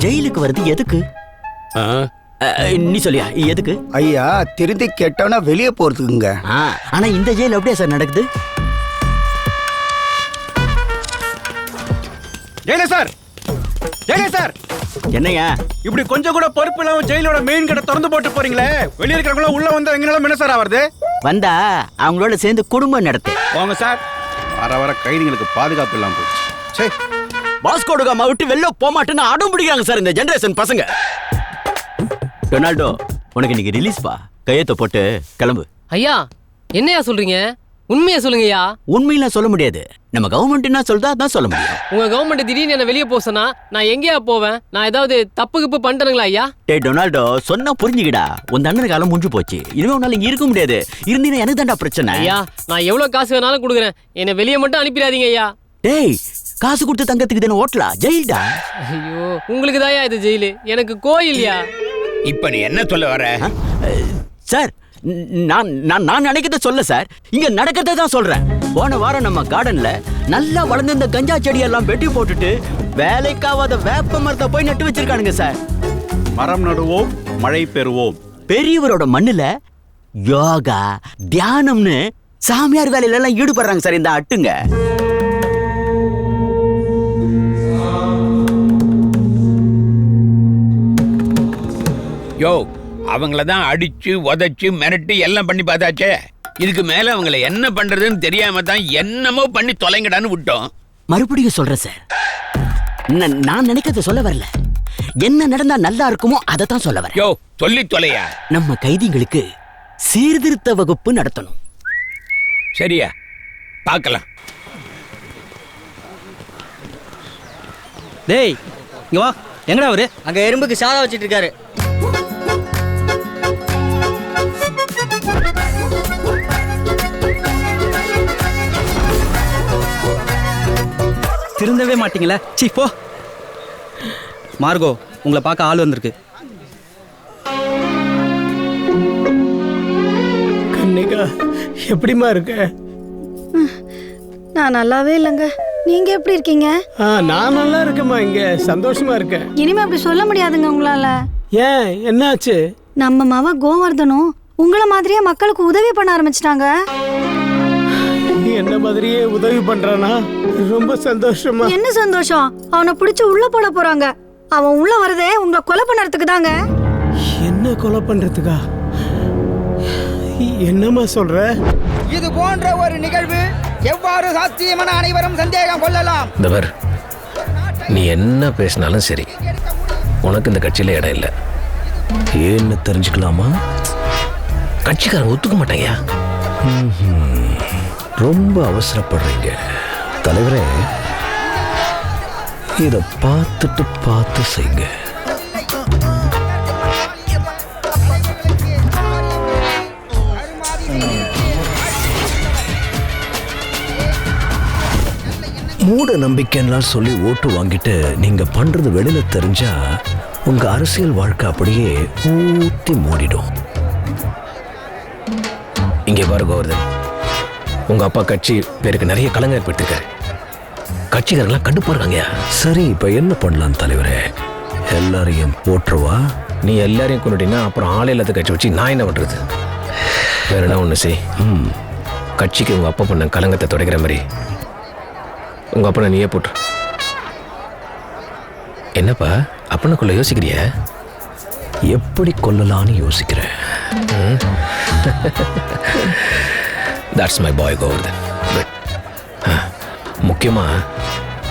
ஜெயிலுக்கு வருது எதுக்கு? நீ சொல்லியா எதுக்கு? ஐயா, திருந்தி கேட்டவனா வெளியே போறதுக்குங்க. ஆனா இந்த ஜெயில் அப்படியே சார் நடக்குது? சார் சார் என்னையா இப்படி கொஞ்சம் கூட பொறுப்பு இல்லாம ஜெயிலோட மெயின் கேட்ட திறந்து போட்டு போறீங்களே? வெளிய இருக்கிறவங்க உள்ள வந்தா எங்கனால என்ன சார் ஆவறது? வந்தா அவங்களோட சேர்ந்து குடும்பம் நடத்து. போங்க சார். வர கைதிகளுக்கு பாதுகாப்பு இல்லாம போச்சு. சே, வாஸ்கோ காமா விட்டு வெளில போக மாட்டேன்னு அடம் பிடிக்கிறாங்க சார் இந்த ஜெனரேஷன் பசங்க. டொனால்டோ, உனக்கு இன்னைக்கு ரிலீஸ் பா. கையெழுத்து போட்டு கிளம்பு. ஐயா, என்னையா சொல்றீங்க? உண்மையா சொல்லுங்கய்யா. உண்மையெல்லாம் சொல்ல முடியாது. நம்ம கவர்மெண்ட் என்ன சொல்றதோ அதான் சொல்ல முடியும். உங்க கவர்மெண்ட் திடீர்னு என்ன வெளியே போசனா நான் எங்கேயா போவேன்? நான் ஏதாவது தப்பு பண்ணிட்டேனுங்களா ஐயா? டேய் டொனால்டோ, சொன்னா புரிஞ்சுக்கிடா. உன் தண்டனை காலம் முடிஞ்சு போச்சு. இனிமே உன்னால இங்க இருக்க முடியாது. இருந்தீங்கன்னா எனக்கு தான்டா பிரச்சனை. ஐயா, நான் எவ்வளவு காசு வேணாலும் கொடுக்குறேன். என்னை வெளியே மட்டும் அனுப்பிடாதீங்க ஐயா. டேய், காசு கொடுத்து தங்கத்துக்கு தானே ஓட்டலா? ஜெயில்டா. ஐயோ, உங்களுக்கு தாயா இது ஜெயிலு, எனக்கு கோயில்யா. இப்ப நீ என்ன சொல்ல வர? சார், நான் நினைக்கிறத சொல்ல சார், இங்க நடக்கிறத தான் சொல்றேன். போன வாரம் நம்ம கார்டன்ல நல்லா வளர்ந்த இந்த கஞ்சா செடியெல்லாம் வெட்டி போட்டுட்டு வேலைக்காவாத வேப்ப மரத்தை போய் நட்டு வச்சிருக்கானுங்க சார். மரம் நடுவோம், மழை பெறுவோம். பெரியவரோட மண்ணுல யோகா தியானம்னு சாமியார் வேலையில எல்லாம் ஈடுபடுறாங்க சார் இந்த அட்டுங்க. யோ, அவங்கள தான் அடிச்சு உதைச்சு மிரட்டி எல்லாம் பண்ணி பார்த்தாச்சே. இதுக்கு மேல அவங்கள என்ன பண்றதுன்னு தெரியாம தான் என்னமோ பண்ணி தொலைங்கடான்னு விட்டோம். மறுபடியும் சொல்றேன் சார், நான் நினைக்கிறத சொல்ல வரல. என்ன நடந்தா நல்லா இருக்குமோ அதை தான் சொல்ல வரேன். யோ, சொல்லி தொலையா. நம்ம கைதிகளுக்கு சீர்திருத்த வகுப்பு நடத்தணும். சரியா, பார்க்கலாம். டேய், இங்க வா. எங்கடா அவரு? அங்க எறும்புக்கு சாதா வச்சிட்டு இருக்காரு. திருந்தவே மாட்டீங்களா? சீ போ. மார்கோ, உங்களை பார்க்க ஆள் வந்திருக்கு. கன்னிகா, எப்படிமா இருக்க? நான் நல்லாவே இல்லைங்க. நீங்க எப்படி இருக்கீங்க? நான் நல்லா இருக்கேம்மா, இங்க சந்தோஷமா இருக்கேன். இனிமே அப்படி சொல்ல முடியாதுங்க உங்களால. ஏன், என்னாச்சு? நம்ம மவ கோவர்தனும் உங்கள மாதிரியே மக்களுக்கு உதவி பண்ண ஆரம்பிச்சிட்டாங்க. என்ன மாதிரியே உதவி பண்றானா? ரொம்ப சந்தோஷமா. என்ன சந்தோஷம்? அவனை பிடிச்சு உள்ள போட போறாங்க. அவன் உள்ள வரதே உங்களை கொலை பண்ணறதுக்கு தாங்க. என்ன கொலை பண்றதுக்கா? என்னம்மா சொல்ற? இது போன்ற ஒரு நிகழ்வு எவ்வாறு சாத்தியமான அனைவரும் சந்தேகம் கொள்ளலாம். தவர், நீ என்ன பேசினாலும் சரி, உனக்கு இந்த கட்சியில இடம் இல்லை. ஏன்னு தெரிஞ்சுக்கலாமா? கட்சிக்காரங்க ஒத்துக்க மாட்டாங்க. ரொம்ப அவசரப்படுறீங்க தலைவரே. இத பார்த்து செய்யுங்க. மூட நம்பிக்கைலாம் சொல்லி ஓட்டு வாங்கிட்டு நீங்க பண்றது வெளியில தெரிஞ்சா உங்க அரசியல் வாழ்க்கை அப்படியே ஊத்தி மூடிடும். இங்கே பாரு கோவர்தன், உங்க அப்பா கட்சி பேருக்கு நிறைய கலங்க ஏற்படுத்திருக்காரு. கட்சிக்காரெல்லாம் கண்டுப்பா இருக்காங்க. சரி, இப்ப என்ன பண்ணலாம் தலைவரே? எல்லாரையும் போட்டுருவா? நீ எல்லாரையும் கொண்டுட்டீங்கன்னா அப்புறம் ஆளே இல்லாத கட்சி வச்சு நான் என்ன பண்றது? வேற என்ன ஒண்ணு செய். கட்சிக்கு உங்க அப்பா பண்ண கலங்கத்தை துடைக்கிற மாதிரி உங்க அப்பனை நீயே போட்டு. என்னப்பா அப்பனுக்குள்ள யோசிக்கிறிய? எப்படி கொல்லலான்னு யோசிக்கிறேன். That's my boy Govardhan. முக்கியமா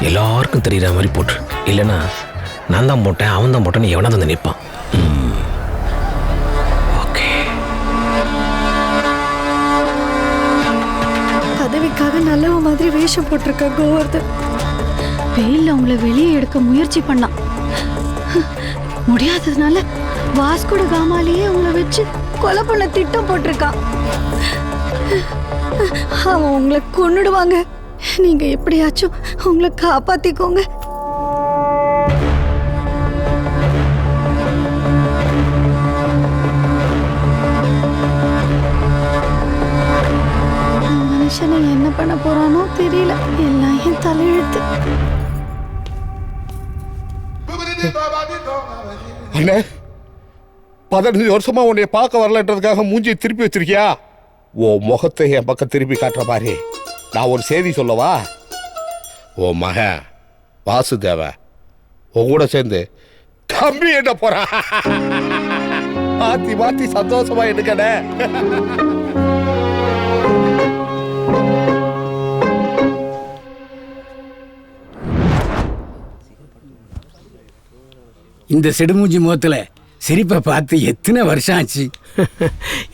எல்லாருக்கும் தெரியுற மாதிரி போட்டு, இல்லைன்னா நான் தான் போட்டேன் அவன் தான் போட்டேன்னு எவனா வந்து நிற்பான். ஓகே. பதவிக்காக நல்லவ மாதிரி வேஷம் போட்டிருக்க கோவர்தன் வெயில்ல உங்களை வெளியே எடுக்க முயற்சி பண்ணான். முடியாததுனால வாஸ்கோட காமாலேயே உங்களை வச்சு கொலை பண்ண திட்டம் போட்டிருக்கான். அவன் உங்களை கொன்னுடுவாங்க. நீங்க எப்படியாச்சும் உங்களை காப்பாத்திக்கோங்க. மனுஷனை என்ன பண்ண போறானோ தெரியல. எல்லாம் என் தலையெழுத்து. அண்ணே 15 வருஷமா உன்னை பார்க்க வரலன்றதுக்காக மூஞ்சியை திருப்பி வச்சிருக்கியா? ஓ முகத்தை என் பக்கம் திருப்பி காட்டுற மாதிரி நான் ஒரு செய்தி சொல்லவா? ஓ மகன் வாசுதேவ உன் கூட சேர்ந்து கம்பி என்ன போறான். மாத்தி மாத்தி சந்தோஷமா எடுக்கணே. இந்த சிடுமூஞ்சி முகத்துல சிரிப்பை பார்த்து எத்தனை வருஷம் ஆச்சு?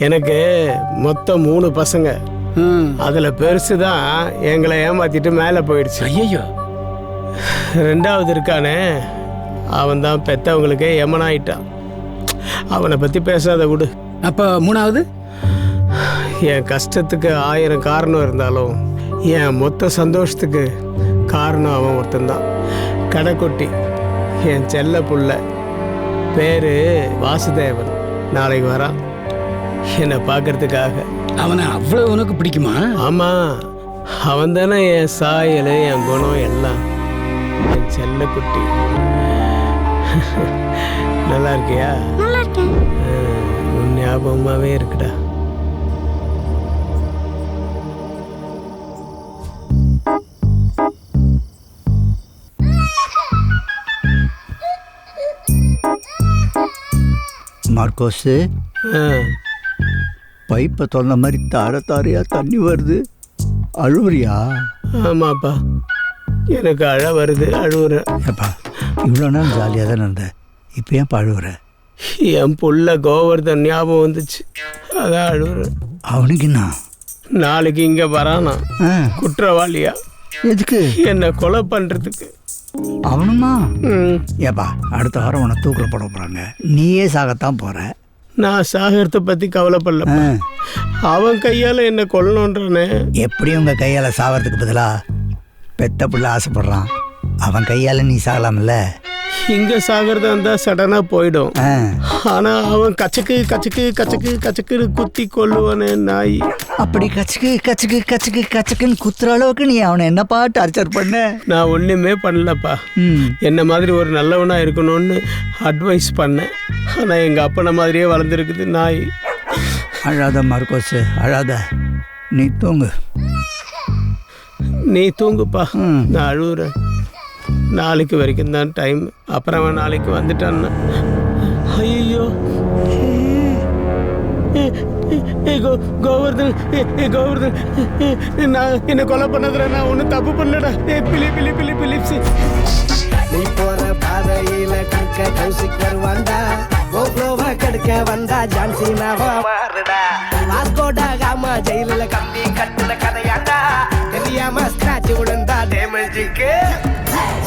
எனக்கு மொத்தம் 3 பசங்க. அதுல பெருசு தான் எங்களை ஏமாத்திட்டு மேல போயிடுச்சு. ஐயோ, 2வது இருக்கானே அவன் தான் பெத்தவங்களுக்கே எமனாயிட்டான். அவனை பத்தி பேசாத விடு. அப்ப 3வது? என் கஷ்டத்துக்கு 1000 காரணம் இருந்தாலும் என் மொத்த சந்தோஷத்துக்கு காரணம் அவன் ஒருத்தன்தான். கடைக்குட்டி என் செல்ல புள்ள, பேரு வாசுதேவன். நாளைக்கு வரான் என்னை பார்க்கறதுக்காக. அவனை அவ்வளவு உனக்கு பிடிக்குமா? ஆமா, அவன் தானே என் சாயல், என் குணம் எல்லாம். என் செல்ல குட்டி. நல்லா இருக்கியா? உன் ஞாபகமாவே இருக்குடா. மார்க்கோஸு, பைப்பை திறந்த மாதிரி தார தாரையா தண்ணி வருது. அழுவுறியா? ஆமாப்பா, எனக்கு அழ வருது. அழுவுறேன். ஏப்பா, இவ்வளோ நேரம் ஜாலியாக தானே இருந்த, இப்போ ஏன்ப்பா அழுவுற? என் புள்ள கோவர்தன் ஞாபகம் வந்துச்சு, அதான் அழுவுறேன். அவனுக்கு என்ன? நாளைக்கு இங்கே வரானா குற்றவாளியா. எதுக்கு? என்னை கொலை பண்ணுறதுக்கு. அவனுமா? ஏப்பா, அடுத்த வாரம் உன்னை தூக்கில் போட போகிறாங்க. நீயே சாகத்தான் போகிற. நான் சாகரத்தை பற்றி கவலைப்படல. அவன் கையால் என்னை கொல்லணுன்றானே. எப்படி உங்கள் கையால் சாகிறதுக்கு பதிலாக பெத்த பிள்ளை ஆசைப்படுறான், அவன் கையால் நீ சாகலாம்ல. இங்கே சாகிறதா இருந்தால் சடனாக போயிடும். ஆனால் அவன் கச்சக்கு கச்சக்கு கச்சக்கு கச்சக்குன்னு குத்தி கொல்லுவானே நாய். அப்படி கச்சக்கு கச்சக்கு கச்சக்கு கச்சக்குன்னு குத்துற அளவுக்கு நீ அவனை என்னப்பா டார்ச்சர் பண்ண? நான் ஒன்றுமே பண்ணலப்பா. என்ன மாதிரி ஒரு நல்லவனாக இருக்கணும்னு அட்வைஸ் பண்ணேன். ஆனால் எங்கள் அப்பனை மாதிரியே வளர்ந்துருக்குது நாய். அழாத மார்க்கோஸு, அழாத. நீ தூங்கு. நீ தூங்குப்பா, நான் அழுகுறேன். நாளைக்கு வரைக்கும் தான் டைம். அப்புறம் அவன் நாளைக்கு வந்துட்டான்னா. ஐயோ கோவர்தன், கோவர்தன், நான் என்ன கொலை பண்ணதுல நான் ஒன்றும் தப்பு பண்ணடா. பிலி பிலி பிலி பிலிப்ஸ். நீ போற பாதையில கற்க கௌசிக் வருவாண்டா. கோப்ளோவா கடுக்க வந்தா ஜான்சி நாவா மாறுடா. வாஸ்கோடா காமா ஜெயிலில் கம்பி கட்டுன கதையாண்டா. தெரியாம ஸ்கிராட்ச் விழுந்தா டேமேஜுக்கு.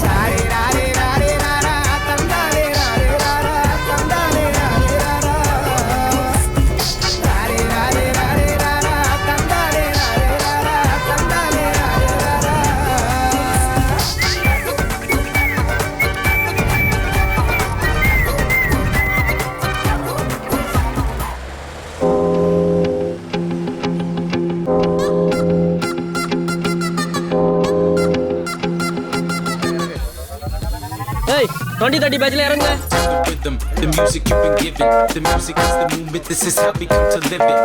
சாரி ராரி ராரி ராரா தந்தாரே ராரி ராரா தந்தாரே ராரி ராரா. ராரி ராரி ராரி ராரா தந்தாரே ராரி ராரா தந்தாரே ராரி ராரா. ஏய் 2030 பேட்ச்ல இறங்க. The music you've been given, the music is the movement, this is how we come to live it.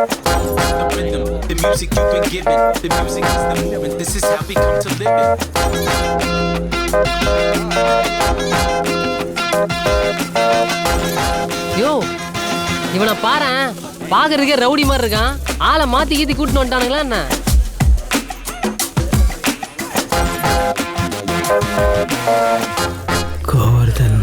The rhythm, the music you've been given, the music is the movement, this is how we come to live it. யோ, இவனை பாரேன், பாக்குறதுக்கே rowdy மாதிரி இருக்கான். ஆளை மாத்தி கீத்தி கூட்டின்னு வந்துட்டானுங்களா என்ன? கோவர்தன்.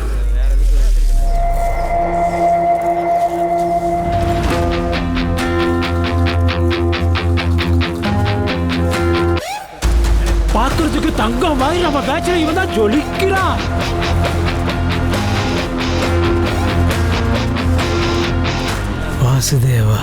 பாக்குறதுக்கு தங்கம் மாதிரி நம்ம பேட்ச்ல இவன் தான் ஜொலிக்கிறான். வாசுதேவா.